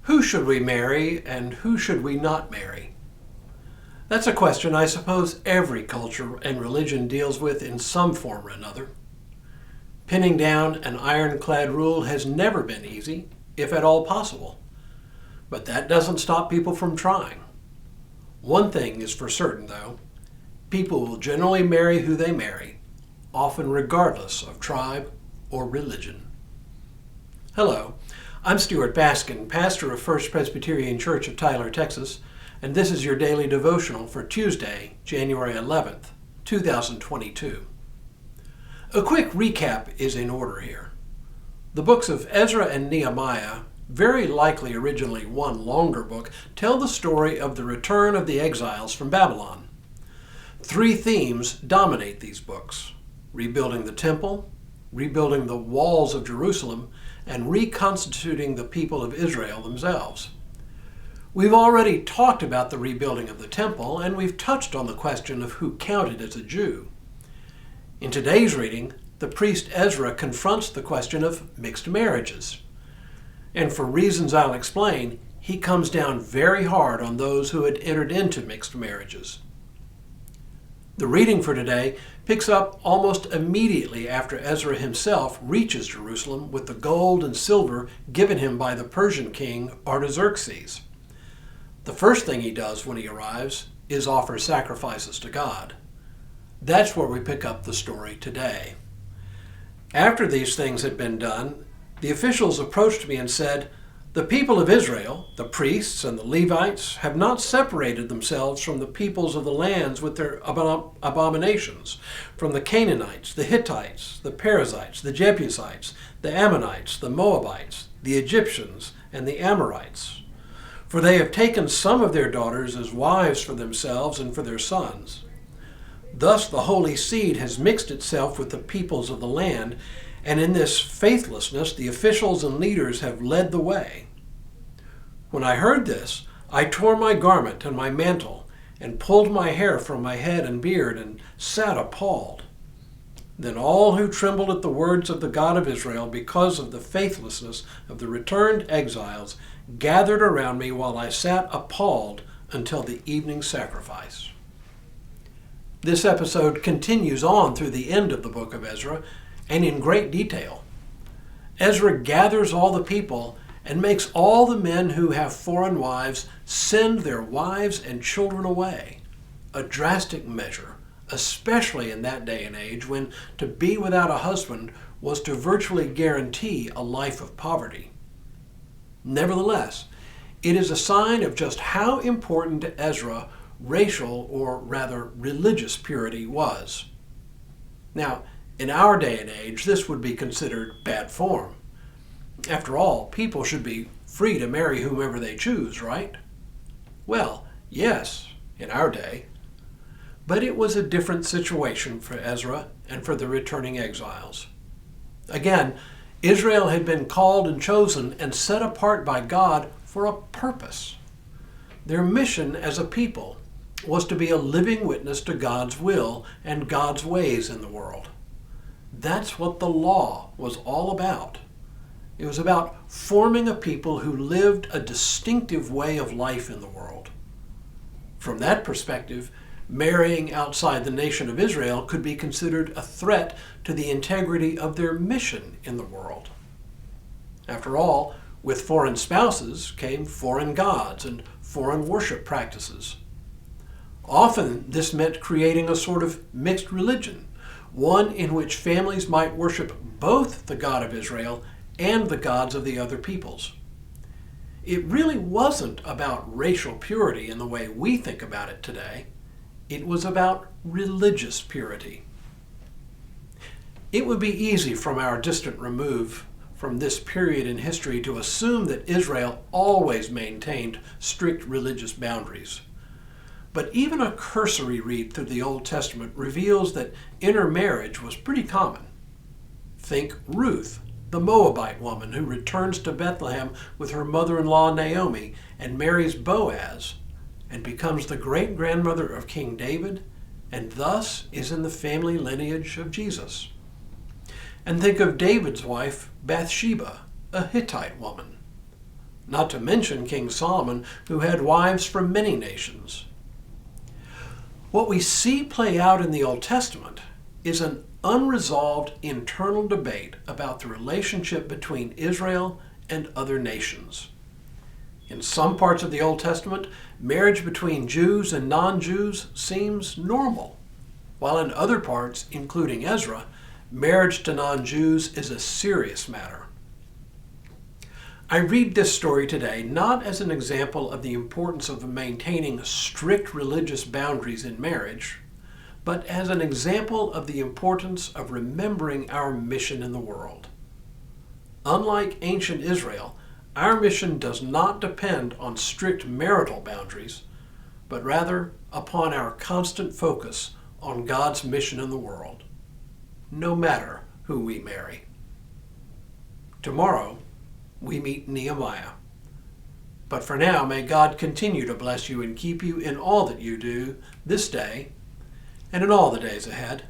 Who should we marry and who should we not marry? That's a question I suppose every culture and religion deals with in some form or another. Pinning down an ironclad rule has never been easy, if at all possible. But that doesn't stop people from trying. One thing is for certain, though. People will generally marry who they marry, often regardless of tribe or religion. Hello, I'm Stuart Baskin, pastor of First Presbyterian Church of Tyler, Texas, and this is your daily devotional for Tuesday, January 11th, 2022. A quick recap is in order here. The books of Ezra and Nehemiah, very likely originally one longer book, tell the story of the return of the exiles from Babylon. Three themes dominate these books: rebuilding the temple, rebuilding the walls of Jerusalem, and reconstituting the people of Israel themselves. We've already talked about the rebuilding of the temple, and we've touched on the question of who counted as a Jew. In today's reading, the priest Ezra confronts the question of mixed marriages. And for reasons I'll explain, he comes down very hard on those who had entered into mixed marriages. The reading for today picks up almost immediately after Ezra himself reaches Jerusalem with the gold and silver given him by the Persian king Artaxerxes. The first thing he does when he arrives is offer sacrifices to God. That's where we pick up the story today. After these things had been done, the officials approached me and said, "The people of Israel, the priests and the Levites, have not separated themselves from the peoples of the lands with their abominations, from the Canaanites, the Hittites, the Perizzites, the Jebusites, the Ammonites, the Moabites, the Egyptians, and the Amorites. For they have taken some of their daughters as wives for themselves and for their sons. Thus the holy seed has mixed itself with the peoples of the land, and in this faithlessness the officials and leaders have led the way." When I heard this, I tore my garment and my mantle, and pulled my hair from my head and beard, and sat appalled. Then all who trembled at the words of the God of Israel because of the faithlessness of the returned exiles gathered around me while I sat appalled until the evening sacrifice. This episode continues on through the end of the book of Ezra, and in great detail. Ezra gathers all the people and makes all the men who have foreign wives send their wives and children away, a drastic measure, especially in that day and age when to be without a husband was to virtually guarantee a life of poverty. Nevertheless, it is a sign of just how important to Ezra racial, or rather religious, purity was. Now, in our day and age, this would be considered bad form. After all, people should be free to marry whomever they choose, right? Well, yes, in our day. But it was a different situation for Ezra and for the returning exiles. Again, Israel had been called and chosen and set apart by God for a purpose. Their mission as a people was to be a living witness to God's will and God's ways in the world. That's what the law was all about. It was about forming a people who lived a distinctive way of life in the world. From that perspective, marrying outside the nation of Israel could be considered a threat to the integrity of their mission in the world. After all, with foreign spouses came foreign gods and foreign worship practices. Often this meant creating a sort of mixed religion, one in which families might worship both the God of Israel and the gods of the other peoples. It really wasn't about racial purity in the way we think about it today. It was about religious purity. It would be easy from our distant remove from this period in history to assume that Israel always maintained strict religious boundaries. But even a cursory read through the Old Testament reveals that intermarriage was pretty common. Think Ruth, the Moabite woman who returns to Bethlehem with her mother-in-law Naomi and marries Boaz and becomes the great-grandmother of King David and thus is in the family lineage of Jesus. And think of David's wife Bathsheba, a Hittite woman. not to mention King Solomon, who had wives from many nations. What we see play out in the Old Testament is an unresolved internal debate about the relationship between Israel and other nations. In some parts of the Old Testament, marriage between Jews and non-Jews seems normal, while in other parts, including Ezra, marriage to non-Jews is a serious matter. I read this story today not as an example of the importance of maintaining strict religious boundaries in marriage, but as an example of the importance of remembering our mission in the world. Unlike ancient Israel, our mission does not depend on strict marital boundaries, but rather upon our constant focus on God's mission in the world, no matter who we marry. Tomorrow, we meet Nehemiah. But for now, may God continue to bless you and keep you in all that you do this day and in all the days ahead.